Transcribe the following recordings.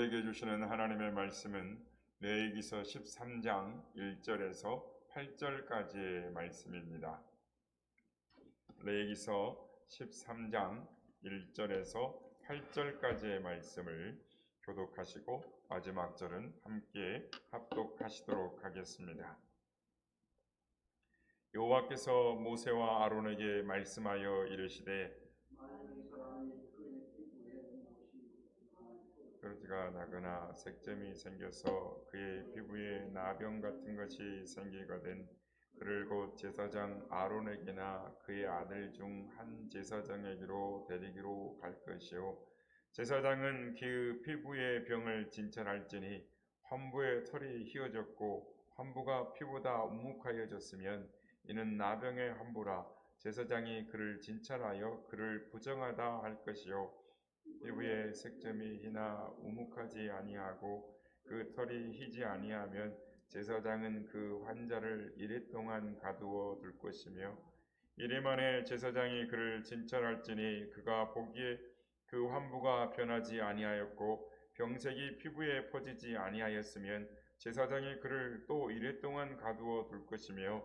우리에게 주시는 하나님의 말씀은 레위기서 13장 1절에서 8절까지의 말씀입니다. 레위기서 13장 1절에서 8절까지의 말씀을 교독하시고 마지막 절은 함께 합독하시도록 하겠습니다. 여호와께서 모세와 아론에게 말씀하여 이르시되 뾰루지가 나거나 색점이 생겨서 그의 피부에 나병 같은 것이 생기거든 그를 곧 제사장 아론에게나 그의 아들 중 한 제사장에게로 데리기로 갈 것이요 제사장은 그 피부의 병을 진찰할지니 환부의 털이 휘어졌고 환부가 피보다 우묵하여졌으면 이는 나병의 환부라 제사장이 그를 진찰하여 그를 부정하다 할 것이요 피부에 색점이 희나 우묵하지 아니하고 그 털이 희지 아니하면 제사장은 그 환자를 이래 동안 가두어 둘 것이며 이래 만에 제사장이 그를 진찰할지니 그가 보기에 그 환부가 변하지 아니하였고 병색이 피부에 퍼지지 아니하였으면 제사장이 그를 또 이래 동안 가두어 둘 것이며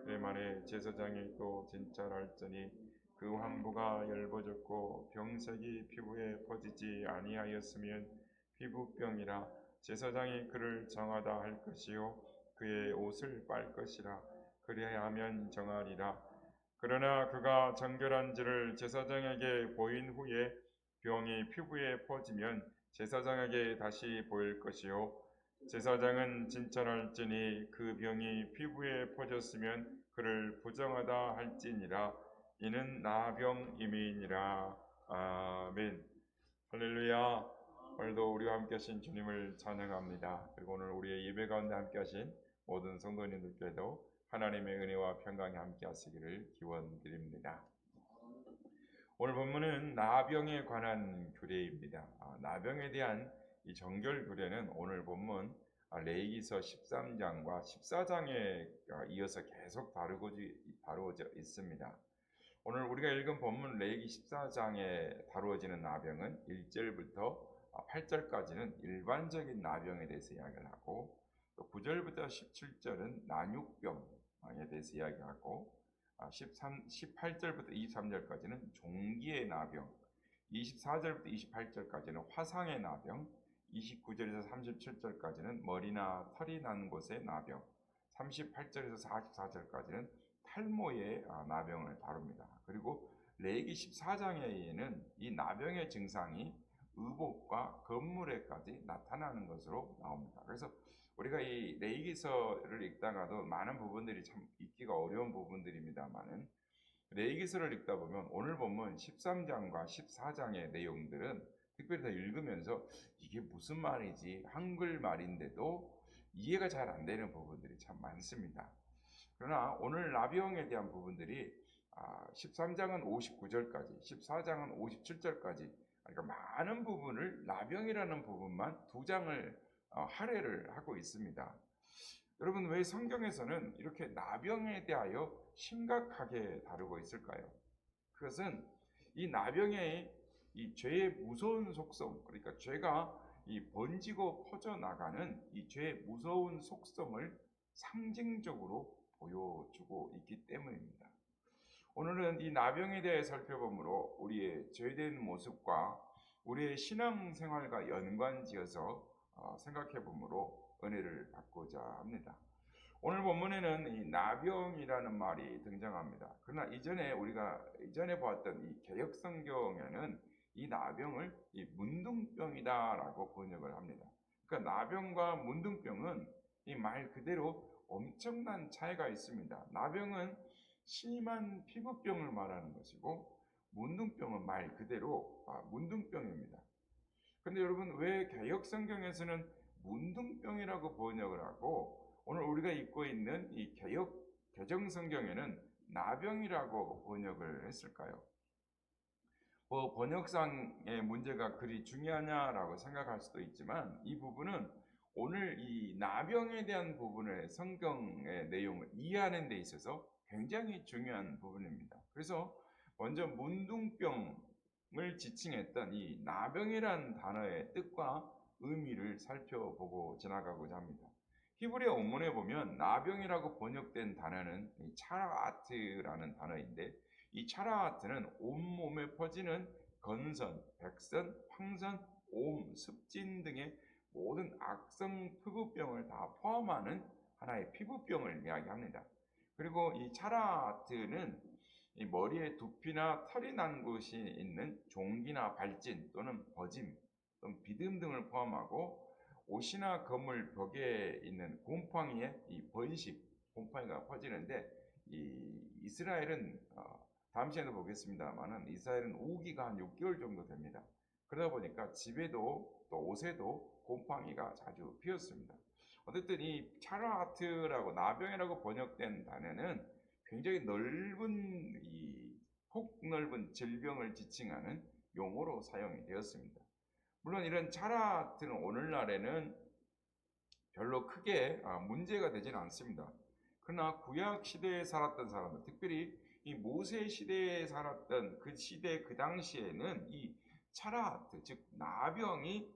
이래 만에 제사장이 또 진찰할지니 그 환부가 엷어졌고 병색이 피부에 퍼지지 아니하였으면 피부병이라 제사장이 그를 정하다 할 것이요 그의 옷을 빨 것이라 그래야 하면 정하리라. 그러나 그가 정결한지를 제사장에게 보인 후에 병이 피부에 퍼지면 제사장에게 다시 보일 것이요 제사장은 진찰할지니 그 병이 피부에 퍼졌으면 그를 부정하다 할지니라. 이는 나병임이니라. 아멘. 할렐루야. 오늘도 우리와 함께 하신 주님을 찬양합니다. 그리고 오늘 우리의 예배 가운데 함께 하신 모든 성도님들께도 하나님의 은혜와 평강이 함께 하시기를 기원드립니다. 오늘 본문은 나병에 관한 규례입니다. 나병에 대한 이 정결 규례는 오늘 본문 레위기서 13장과 14장에 이어서 계속 다루어져 있습니다. 오늘 우리가 읽은 본문 레위기 14장에 다루어지는 나병은 1절부터 8절까지는 일반적인 나병에 대해서 이야기를 하고 또 9절부터 17절은 난육병에 대해서 이야기하고 18절부터 23절까지는 종기의 나병, 24절부터 28절까지는 화상의 나병, 29절에서 37절까지는 머리나 털이 난 곳의 나병, 38절에서 44절까지는 탈모의 나병을 다룹니다. 그리고 레위기 14장에는 이 나병의 증상이 의복과 건물에까지 나타나는 것으로 나옵니다. 그래서 우리가 이 레위기서를 읽다가도 많은 부분들이 참 읽기가 어려운 부분들입니다만은 레위기서를 읽다 보면 오늘 본문 13장과 14장의 내용들은 특별히 더 읽으면서 이게 무슨 말이지 한글 말인데도 이해가 잘 안 되는 부분들이 참 많습니다. 그러나 오늘 나병에 대한 부분들이 13장은 59절까지, 14장은 57절까지 그러니까 많은 부분을 나병이라는 부분만 2장을 할애를 하고 있습니다. 여러분 왜 성경에서는 이렇게 나병에 대하여 심각하게 다루고 있을까요? 그것은 이 나병의 이 죄의 무서운 속성, 그러니까 죄가 이 번지고 퍼져나가는 이 죄의 무서운 속성을 상징적으로 보여주고 있기 때문입니다. 오늘은 이 나병에 대해 살펴보므로 우리의 죄된 모습과 우리의 신앙생활과 연관지어서 생각해보므로 은혜를 받고자 합니다. 오늘 본문에는 이 나병이라는 말이 등장합니다. 그러나 우리가 이전에 보았던 이 개역성경에는 이 나병을 이 문둥병이다라고 번역을 합니다. 그러니까 나병과 문둥병은 이 말 그대로 엄청난 차이가 있습니다. 나병은 심한 피부병을 말하는 것이고 문둥병은 말 그대로 문둥병입니다. 그런데 여러분 왜 개역성경에서는 문둥병이라고 번역을 하고 오늘 우리가 읽고 있는 이 개정성경에는 나병이라고 번역을 했을까요? 번역상의 문제가 그리 중요하냐라고 생각할 수도 있지만 이 부분은 오늘 이 나병에 대한 부분의 성경의 내용을 이해하는 데 있어서 굉장히 중요한 부분입니다. 그래서 먼저 문둥병을 지칭했던 이 나병이라는 단어의 뜻과 의미를 살펴보고 지나가고자 합니다. 히브리어 원문에 보면 나병이라고 번역된 단어는 차라아트라는 단어인데, 이 차라아트는 온몸에 퍼지는 건선, 백선, 황선, 옴, 습진 등의 모든 악성 피부병을 다 포함하는 하나의 피부병을 이야기합니다. 그리고 이 차라아트는 이 머리에 두피나 털이 난 곳이 있는 종기나 발진 또는 버짐 또는 비듬 등을 포함하고, 옷이나 건물 벽에 있는 곰팡이의 이 번식, 곰팡이가 퍼지는데, 이 이스라엘은 다음 시간에 보겠습니다만은 이스라엘은 우기가 한 6개월 정도 됩니다. 그러다 보니까 집에도 또 옷에도 곰팡이가 자주 피었습니다. 어쨌든 이 차라아트라고 나병이라고 번역된 단어는 굉장히 넓은 폭넓은 질병을 지칭하는 용어로 사용이 되었습니다. 물론 이런 차라아트는 오늘날에는 별로 크게 문제가 되지는 않습니다. 그러나 구약 시대에 살았던 사람들, 특별히 이 모세 시대에 살았던 그 시대 그 당시에는 이 차라아트, 즉 나병이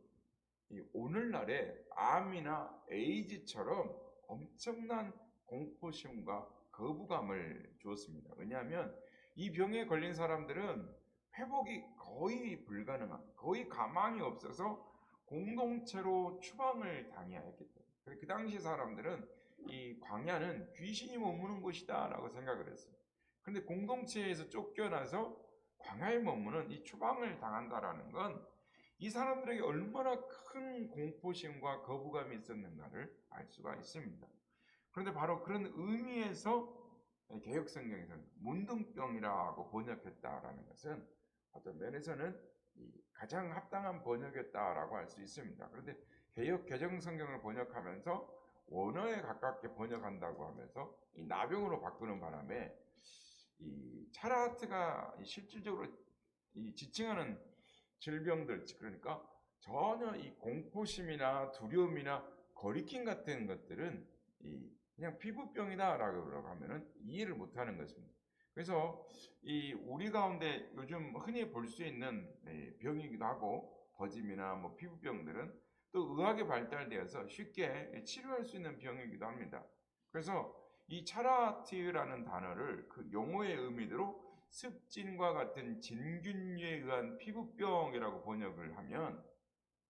오늘날의 암이나 에이즈처럼 엄청난 공포심과 거부감을 주었습니다. 왜냐하면 이 병에 걸린 사람들은 회복이 거의 불가능한, 거의 가망이 없어서 공동체로 추방을 당해야 했기 때문에, 그 당시 사람들은 이 광야는 귀신이 머무는 곳이다 라고 생각을 했어요. 그런데 공동체에서 쫓겨나서 광야에 머무는 이 추방을 당한다라는 건 이 사람들에게 얼마나 큰 공포심과 거부감이 있었는가를 알 수가 있습니다. 그런데 바로 그런 의미에서 개역성경에서는 문둥병이라고 번역했다라는 것은 어떤 면에서는 가장 합당한 번역이었다라고 할 수 있습니다. 그런데 개역 개정성경을 번역하면서 원어에 가깝게 번역한다고 하면서 이 나병으로 바꾸는 바람에 이 차라아트가 실질적으로 지칭하는 질병들, 그러니까 전혀 이 공포심이나 두려움이나 거리낌 같은 것들은 그냥 피부병이다라고 하면은 이해를 못하는 것입니다. 그래서 우리 가운데 요즘 흔히 볼 수 있는 병이기도 하고, 버짐이나 뭐 피부병들은 또 의학이 발달되어서 쉽게 치료할 수 있는 병이기도 합니다. 그래서 이 차라아트라는 단어를 그 용어의 의미대로 습진과 같은 진균에 의한 피부병이라고 번역을 하면,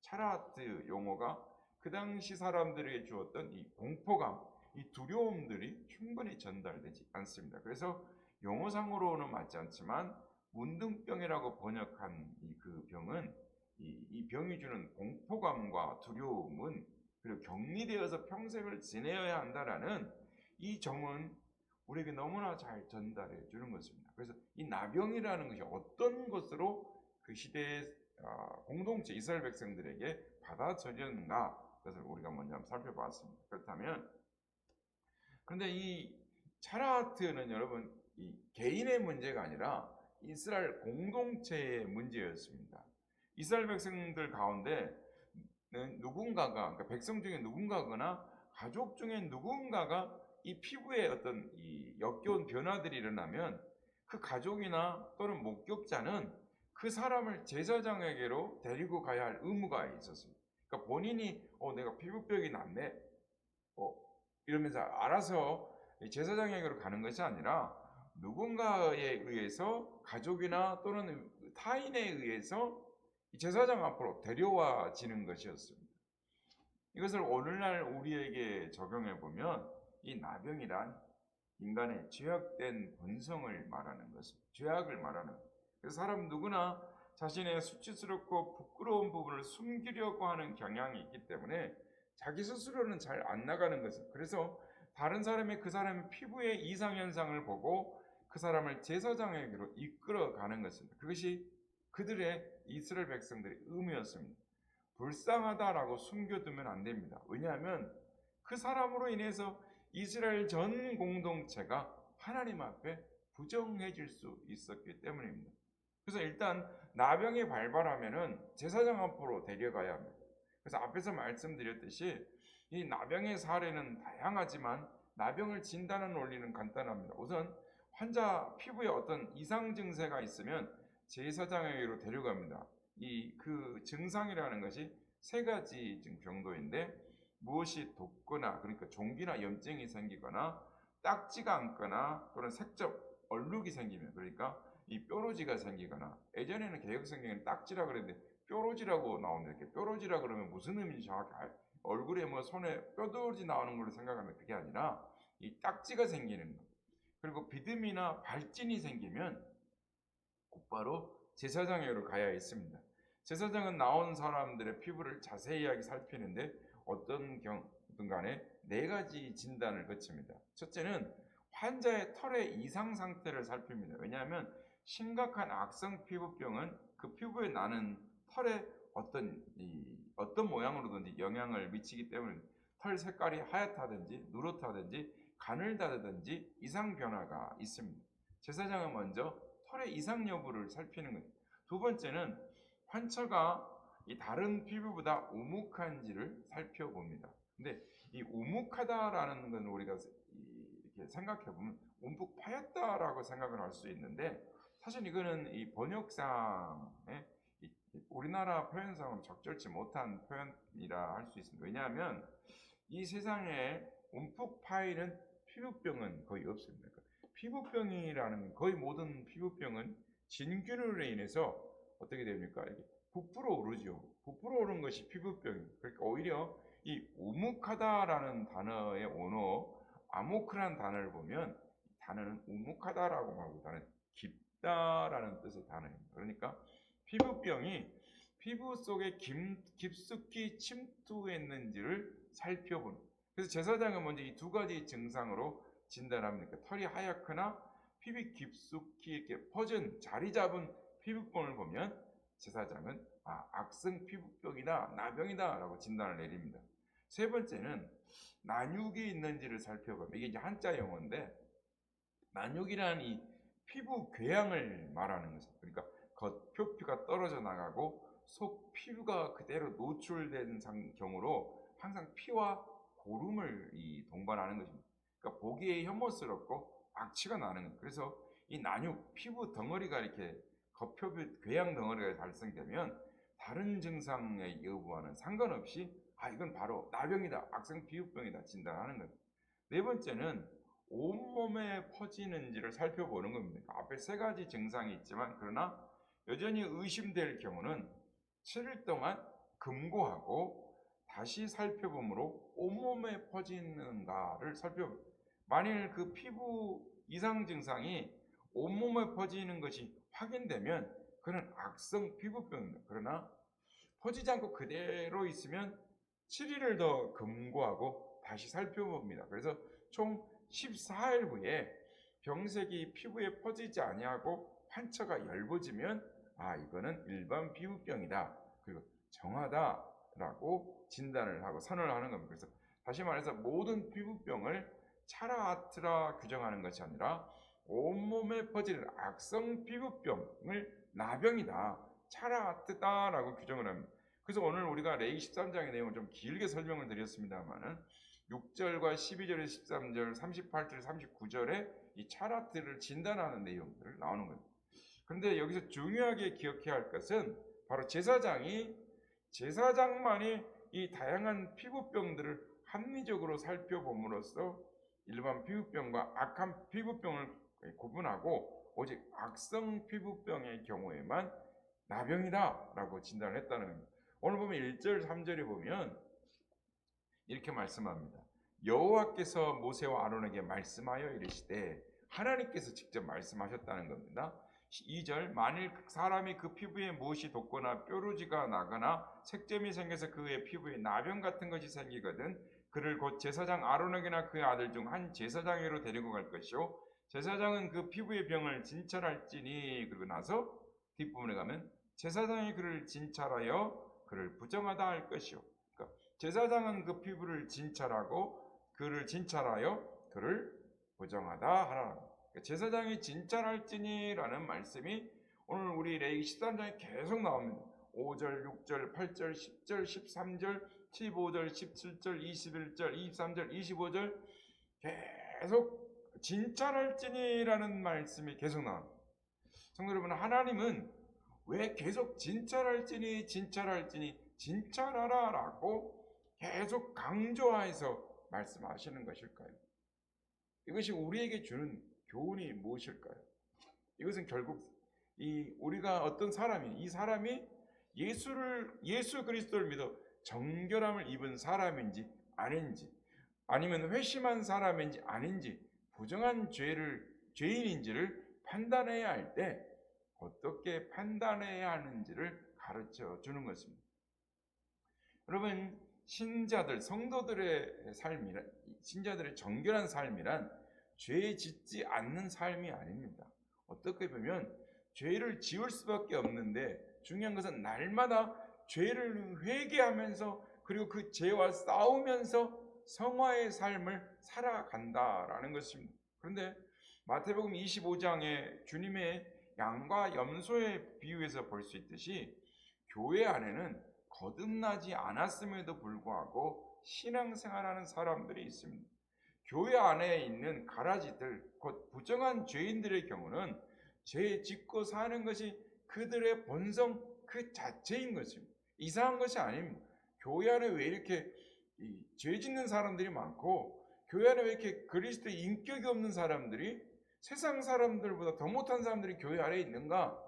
차라아트 용어가 그 당시 사람들에게 주었던 이 공포감, 이 두려움들이 충분히 전달되지 않습니다. 그래서 용어상으로는 맞지 않지만 문둥병이라고 번역한 그 병은 이 병이 주는 공포감과 두려움은, 그리고 격리되어서 평생을 지내야 한다라는 이 점은 우리에게 너무나 잘 전달해 주는 것입니다. 그래서 이 나병이라는 것이 어떤 것으로 그 시대의 공동체 이스라엘 백성들에게 받아들였는가, 그것을 우리가 먼저 한번 살펴봤습니다. 그렇다면, 그런데 이 차라아트는 여러분 이 개인의 문제가 아니라 이스라엘 공동체의 문제였습니다. 이스라엘 백성들 가운데 누군가가, 그러니까 백성 중에 누군가거나 가족 중에 누군가가 이 피부에 어떤 역겨운 변화들이 일어나면 그 가족이나 또는 목격자는 그 사람을 제사장에게로 데리고 가야 할 의무가 있었습니다. 그러니까 본인이 내가 피부병이 났네 이러면서 알아서 제사장에게로 가는 것이 아니라 누군가에 의해서, 가족이나 또는 타인에 의해서 제사장 앞으로 데려와지는 것이었습니다. 이것을 오늘날 우리에게 적용해 보면 이 나병이란 인간의 죄악된 본성을 말하는 것입니다. 죄악을 말하는 것. 그래서 사람 누구나 자신의 수치스럽고 부끄러운 부분을 숨기려고 하는 경향이 있기 때문에 자기 스스로는 잘 안 나가는 것입니다. 그래서 다른 사람이 그 사람의 피부의 이상현상을 보고 그 사람을 제사장에게로 이끌어가는 것입니다. 그것이 그들의 이스라엘 백성들의 의무였습니다. 불쌍하다라고 숨겨두면 안 됩니다. 왜냐하면 그 사람으로 인해서 이스라엘 전 공동체가 하나님 앞에 부정해질 수 있었기 때문입니다. 그래서 일단 나병이 발발하면은 제사장 앞으로 데려가야 합니다. 그래서 앞에서 말씀드렸듯이 이 나병의 사례는 다양하지만 나병을 진단하는 원리는 간단합니다. 우선 환자 피부에 어떤 이상 증세가 있으면 제사장에게로 데려갑니다. 그 증상이라는 것이 세 가지 지금 정도인데 무엇이 돋거나 그러니까 종기나 염증이 생기거나 딱지가 않거나 또는 색적 얼룩이 생기면 그러니까 이 뾰루지가 생기거나 예전에는 개혁성경에는 딱지라 그랬는데 뾰루지라고 나오는데 이렇게 뾰루지라 그러면 무슨 의미인지 정확히 얼굴에 뭐 손에 뾰루지 나오는 걸로 생각하면 그게 아니라 이 딱지가 생기는 거. 그리고 비듬이나 발진이 생기면 곧바로 제사장에게로 가야 했습니다. 제사장은 나온 사람들의 피부를 자세히 살피는데 어떤 경우든 간에 네 가지 진단을 거칩니다. 첫째는 환자의 털의 이상 상태를 살핍니다. 왜냐하면 심각한 악성 피부병은 그 피부에 나는 털의 어떤 모양으로든지 영향을 미치기 때문에 털 색깔이 하얗다든지 누렇다든지 가늘다든지 이상 변화가 있습니다. 제사장은 먼저 털의 이상 여부를 살피는 거예요. 두 번째는 환처가 이 다른 피부보다 우묵한지를 살펴봅니다. 근데 이 우묵하다라는 건 우리가 이렇게 생각해 보면 움푹 파였다라고 생각을 할 수 있는데 사실 이거는 이 번역상에 우리나라 표현상으로 적절치 못한 표현이라 할 수 있습니다. 왜냐하면 이 세상에 움푹 파이는 피부병은 거의 없습니다. 피부병이라는 거의 모든 피부병은 진균으로 인해서 어떻게 됩니까? 이렇게 부풀어 오르죠. 부풀어 오른 것이 피부병이에요. 그러니까 오히려 이 우묵하다라는 단어의 원어 아모크라는 단어를 보면 단어는 우묵하다라고 하고 단어는 깊다라는 뜻의 단어입니다. 그러니까 피부병이 피부 속에 깊숙이 침투했는지를 살펴보는. 그래서 제사장은 먼저 이 두 가지 증상으로 진단합니다. 털이 하얗거나 피부 깊숙이 이렇게 퍼진 자리 잡은 피부병을 보면 제사장은 악성 피부병이다, 나병이다 라고 진단을 내립니다. 세 번째는 난육이 있는지를 살펴봅니다. 이게 이제 한자 용어인데 난육이라는 이 피부 궤양을 말하는 것입니다. 그러니까 겉 표피가 떨어져 나가고 속 피부가 그대로 노출된 경우로 항상 피와 고름을 동반하는 것입니다. 그러니까 보기에 혐오스럽고 악취가 나는 거예요. 그래서 이 난육, 피부 덩어리가 이렇게 겉표피 궤양 덩어리가 발생되면 다른 증상의 여부와는 상관없이 이건 바로 나병이다, 악성 피부병이다 진단하는 거예요. 네 번째는 온몸에 퍼지는지를 살펴보는 겁니다. 앞에 세 가지 증상이 있지만 그러나 여전히 의심될 경우는 7일 동안 금고하고 다시 살펴보므로 온몸에 퍼지는가를 살펴봅니다. 만일 그 피부 이상 증상이 온몸에 퍼지는 것이 확인되면 그는 악성 피부병입니다. 그러나 퍼지지 않고 그대로 있으면 7일을 더 금고하고 다시 살펴봅니다. 그래서 총 14일 후에 병색이 피부에 퍼지지 아니하고 환처가 엷어지면 이거는 일반 피부병이다. 그리고 정하다라고 진단을 하고 선언을 하는 겁니다. 그래서 다시 말해서 모든 피부병을 차라아트라 규정하는 것이 아니라 온몸에 퍼지는 악성 피부병을 나병이다, 차라아트다라고 규정을 합니다. 그래서 오늘 우리가 레위 13장의 내용을 좀 길게 설명을 드렸습니다만은 6절과 12절에 13절, 38절, 39절에 이 차라트를 진단하는 내용들을 나오는 겁니다. 그런데 여기서 중요하게 기억해야 할 것은 바로 제사장만이 이 다양한 피부병들을 합리적으로 살펴봄으로써 일반 피부병과 악한 피부병을 구분하고 오직 악성 피부병의 경우에만 나병이다 라고 진단을 했다는 겁니다. 오늘 보면 1절 3절에 보면 이렇게 말씀합니다. 여호와께서 모세와 아론에게 말씀하여 이르시되, 하나님께서 직접 말씀하셨다는 겁니다. 2절 만일 사람이 그 피부에 무엇이 돋거나 뾰루지가 나거나 색점이 생겨서 그의 피부에 나병 같은 것이 생기거든 그를 곧 제사장 아론에게나 그의 아들 중 한 제사장에게로 데리고 갈 것이요 제사장은 그 피부의 병을 진찰할지니. 그리고 나서 뒷부분에 가면 제사장이 그를 진찰하여 그를 부정하다 할 것이요. 그러니까 제사장은 그 피부를 진찰하고 그를 진찰하여 그를 부정하다 하라. 그러니까 제사장이 진찰할지니라는 말씀이 오늘 우리 레위기 13장에 계속 나옵니다. 5절, 6절, 8절, 10절, 13절, 15절, 17절, 21절, 23절, 25절 계속 진찰할지니라는 말씀이 계속 나옵니다. 성도 여러분, 하나님은 왜 계속 진찰할지니 진찰하라라고 계속 강조해서 말씀하시는 것일까요? 이것이 우리에게 주는 교훈이 무엇일까요? 이것은 결국 우리가 어떤 사람이 이 사람이 예수 그리스도를 믿어 정결함을 입은 사람인지 아닌지, 아니면 회심한 사람인지 아닌지, 부정한 죄인인지를 판단해야 할 때 어떻게 판단해야 하는지를 가르쳐 주는 것입니다. 여러분, 성도들의 신자들의 정결한 삶이란 죄 짓지 않는 삶이 아닙니다. 어떻게 보면 죄를 지을 수밖에 없는데 중요한 것은 날마다 죄를 회개하면서 그리고 그 죄와 싸우면서 성화의 삶을 살아간다라는 것입니다. 그런데 마태복음 25장에 주님의 양과 염소의 비유에서 볼 수 있듯이 교회 안에는 거듭나지 않았음에도 불구하고 신앙생활하는 사람들이 있습니다. 교회 안에 있는 가라지들, 곧 부정한 죄인들의 경우는 죄 짓고 사는 것이 그들의 본성 그 자체인 것입니다. 이상한 것이 아닙니다. 교회 안에 왜 이렇게 죄 짓는 사람들이 많고, 교회 안에 왜 이렇게 그리스도의 인격이 없는 사람들이, 세상 사람들보다 더 못한 사람들이 교회 안에 있는가?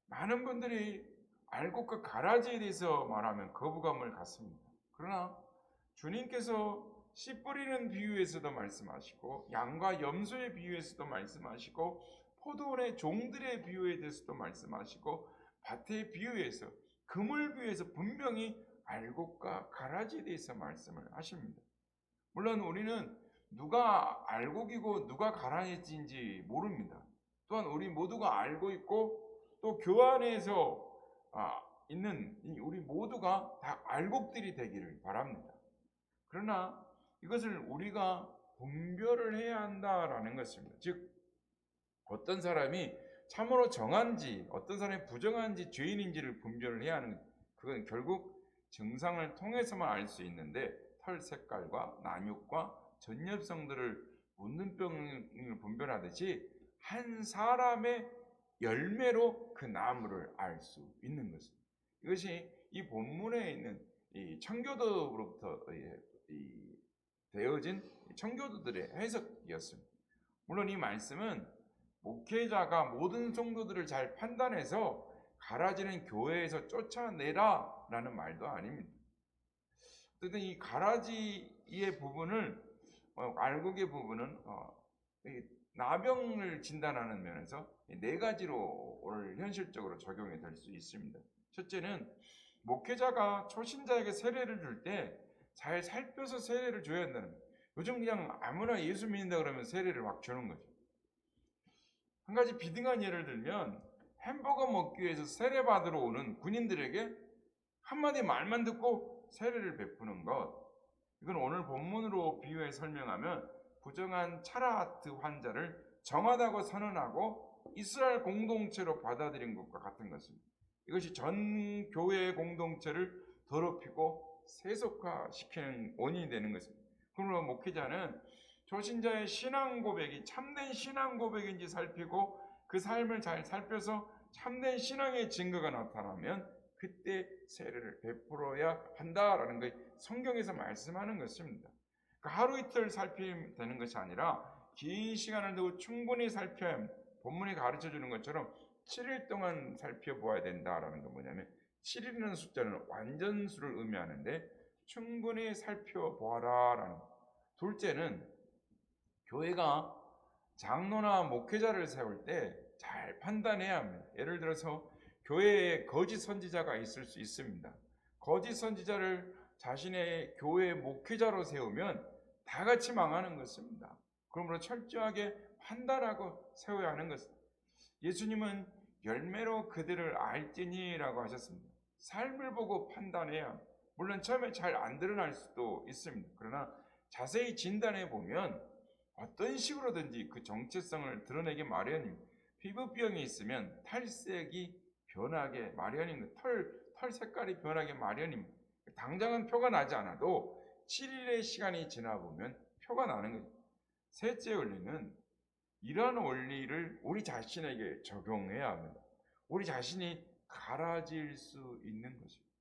많은 분들이 알곡과 가라지에 대해서 말하면 거부감을 갖습니다. 그러나 주님께서 씨 뿌리는 비유에서도 말씀하시고, 양과 염소의 비유에서도 말씀하시고, 포도원의 종들의 비유에 대해서도 말씀하시고, 밭의 비유에서, 그물 비유에서 분명히 알곡과 가라지에 대해서 말씀을 하십니다. 물론 우리는 누가 알곡이고 누가 가라지인지 모릅니다. 또한 우리 모두가 알고 있고, 또 교환에서 있는 우리 모두가 다 알곡들이 되기를 바랍니다. 그러나 이것을 우리가 분별을 해야 한다라는 것입니다. 즉, 어떤 사람이 참으로 정한지 어떤 사람이 부정한지 죄인인지를 분별을 해야 하는, 그건 결국 증상을 통해서만 알 수 있는데, 털 색깔과 난육과 전엽성들을 문둥병을 분별하듯이 한 사람의 열매로 그 나무를 알 수 있는 것입니다. 이것이 이 본문에 있는 이 청교도로부터 되어진 청교도들의 해석이었습니다. 물론 이 말씀은 목회자가 모든 성도들을 잘 판단해서 가라지는 교회에서 쫓아내라 라는 말도 아닙니다. 어쨌든 이 가라지의 부분을, 알곡의 부분은 나병을 진단하는 면에서 네 가지로 오늘 현실적으로 적용이 될 수 있습니다. 첫째는 목회자가 초신자에게 세례를 줄 때 잘 살펴서 세례를 줘야 한다는 거예요. 요즘 그냥 아무나 예수 믿는다 그러면 세례를 막 주는 거죠. 한 가지 비등한 예를 들면, 햄버거 먹기 위해서 세례 받으러 오는 군인들에게 한마디 말만 듣고 세례를 베푸는 것, 이건 오늘 본문으로 비유해 설명하면 부정한 차라하트 환자를 정하다고 선언하고 이스라엘 공동체로 받아들인 것과 같은 것입니다. 이것이 전 교회의 공동체를 더럽히고 세속화시키는 원인이 되는 것입니다. 그러므로 목회자는 초신자의 신앙 고백이 참된 신앙 고백인지 살피고 그 삶을 잘 살펴서 참된 신앙의 증거가 나타나면 그때 세례를 베풀어야 한다라는 것, 성경에서 말씀하는 것입니다. 그러니까 하루 이틀 살피면 되는 것이 아니라 긴 시간을 두고 충분히 살펴야 합니다. 본문이 가르쳐주는 것처럼 7일 동안 살펴보아야 된다라는 건 뭐냐면, 7일이라는 숫자는 완전수를 의미하는데 충분히 살펴보아라라는 것. 둘째는 교회가 장로나 목회자를 세울 때 잘 판단해야 합니다. 예를 들어서 교회에 거짓 선지자가 있을 수 있습니다. 거짓 선지자를 자신의 교회 목회자로 세우면 다 같이 망하는 것입니다. 그러므로 철저하게 판단하고 세워야 하는 것입니다. 예수님은 열매로 그들을 알지니라고 하셨습니다. 삶을 보고 판단해야 합니다. 물론 처음에 잘 안 드러날 수도 있습니다. 그러나 자세히 진단해 보면 어떤 식으로든지 그 정체성을 드러내기 마련입니다. 피부병이 있으면 탈색이 변하게 마련입니다. 털 색깔이 변하게 마련입니다. 당장은 표가 나지 않아도 7일의 시간이 지나 보면 표가 나는 거죠. 셋째 원리는 이러한 원리를 우리 자신에게 적용해야 합니다. 우리 자신이 갈아질 수 있는 것입니다.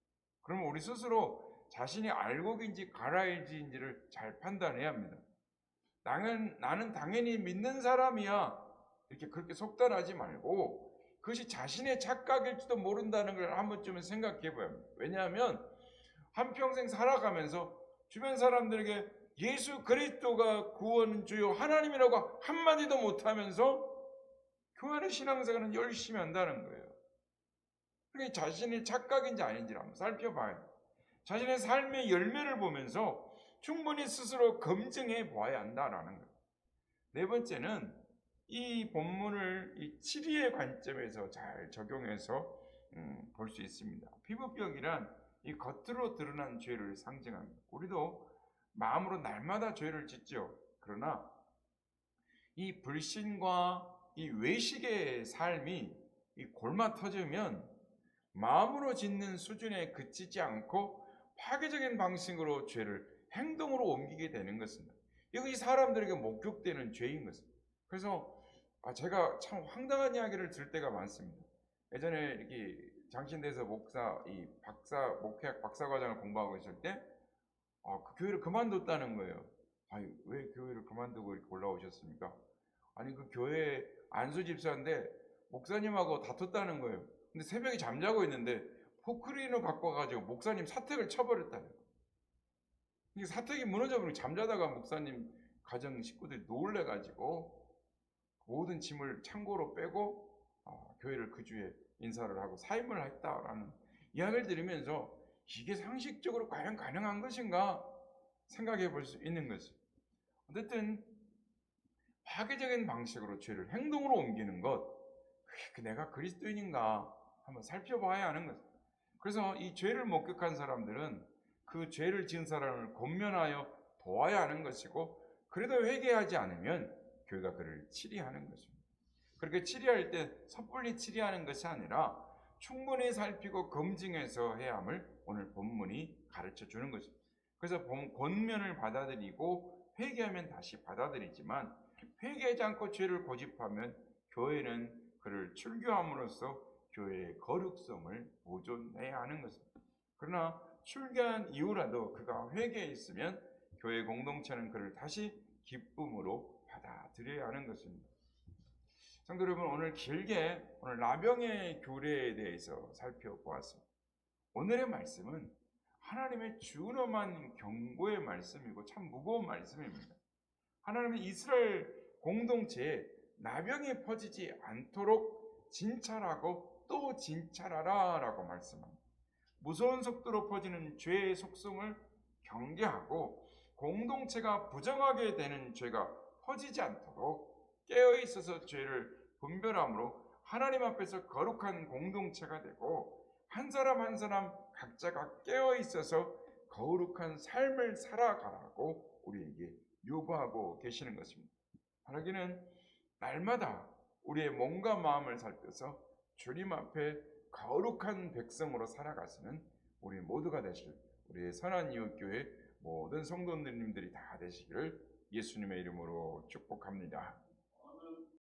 그러면 우리 스스로 자신이 알곡인지 가라앉은지를 잘 판단해야 합니다. 나는 당연히 믿는 사람이야. 이렇게 그렇게 속단하지 말고 그것이 자신의 착각일지도 모른다는 걸 한 번쯤은 생각해 봐야 합니다. 왜냐하면 한평생 살아가면서 주변 사람들에게 예수 그리스도가 구원 주요 하나님이라고 한마디도 못하면서 교회 안의 신앙생활은 열심히 한다는 거예요. 그게 자신의 착각인지 아닌지를 한번 살펴봐야 돼요. 자신의 삶의 열매를 보면서 충분히 스스로 검증해 보아야 한다라는 거예요. 네 번째는 이 본문을 이 치리의 관점에서 잘 적용해서 볼 수 있습니다. 피부병이란 이 겉으로 드러난 죄를 상징합니다. 우리도 마음으로 날마다 죄를 짓죠. 그러나 이 불신과 이 외식의 삶이 이 골마 터지면 마음으로 짓는 수준에 그치지 않고 파괴적인 방식으로 죄를 행동으로 옮기게 되는 것입니다. 이것이 사람들에게 목격되는 죄인 것입니다. 그래서 제가 참 황당한 이야기를 들을 때가 많습니다. 예전에 이렇게 장신대에서 목회학 박사과정을 공부하고 있을 때 그 교회를 그만뒀다는 거예요. 아니, 왜 교회를 그만두고 이렇게 올라오셨습니까? 아니, 그 교회 안수 집사인데 목사님하고 다퉜다는 거예요. 근데 새벽에 잠자고 있는데 포크레인을 갖고 와가지고 목사님 사택을 쳐버렸다는 거예요. 이게 사택이 무너져버리고 잠자다가 목사님 가정 식구들이 놀래가지고 모든 짐을 창고로 빼고 교회를 그 주에 인사를 하고 사임을 했다라는 이야기를 들으면서 이게 상식적으로 과연 가능한 것인가 생각해 볼 수 있는 것이죠. 어쨌든 파괴적인 방식으로 죄를 행동으로 옮기는 것, 내가 그리스도인인가 한번 살펴봐야 하는 것. 그래서 이 죄를 목격한 사람들은 그 죄를 지은 사람을 권면하여 도와야 하는 것이고, 그래도 회개하지 않으면 교회가 그를 치리하는 것입니다. 그렇게 치리할 때 섣불리 치리하는 것이 아니라 충분히 살피고 검증해서 해야 함을 오늘 본문이 가르쳐 주는 것입니다. 그래서 권면을 받아들이고 회개하면 다시 받아들이지만 회개하지 않고 죄를 고집하면 교회는 그를 출교함으로써 교회의 거룩성을 보존해야 하는 것입니다. 그러나 출교한 이후라도 그가 회개했으면 교회 공동체는 그를 다시 기쁨으로 받아들여야 하는 것입니다. 성도 여러분, 오늘 길게 오늘 나병의 규례에 대해서 살펴보았습니다. 오늘의 말씀은 하나님의 준엄한 경고의 말씀이고 참 무거운 말씀입니다. 하나님은 이스라엘 공동체에 나병이 퍼지지 않도록 진찰하고 또 진찰하라 라고 말씀합니다. 무서운 속도로 퍼지는 죄의 속성을 경계하고 공동체가 부정하게 되는 죄가 퍼지지 않도록 깨어있어서 죄를 분별함으로 하나님 앞에서 거룩한 공동체가 되고 한 사람 한 사람 각자가 깨어있어서 거룩한 삶을 살아가라고 우리에게 요구하고 계시는 것입니다. 하나님은 날마다 우리의 몸과 마음을 살펴서 주님 앞에 거룩한 백성으로 살아가시는 우리 모두가 되실 우리의 선한 이웃교회 모든 성도님들이 다 되시기를 예수님의 이름으로 축복합니다.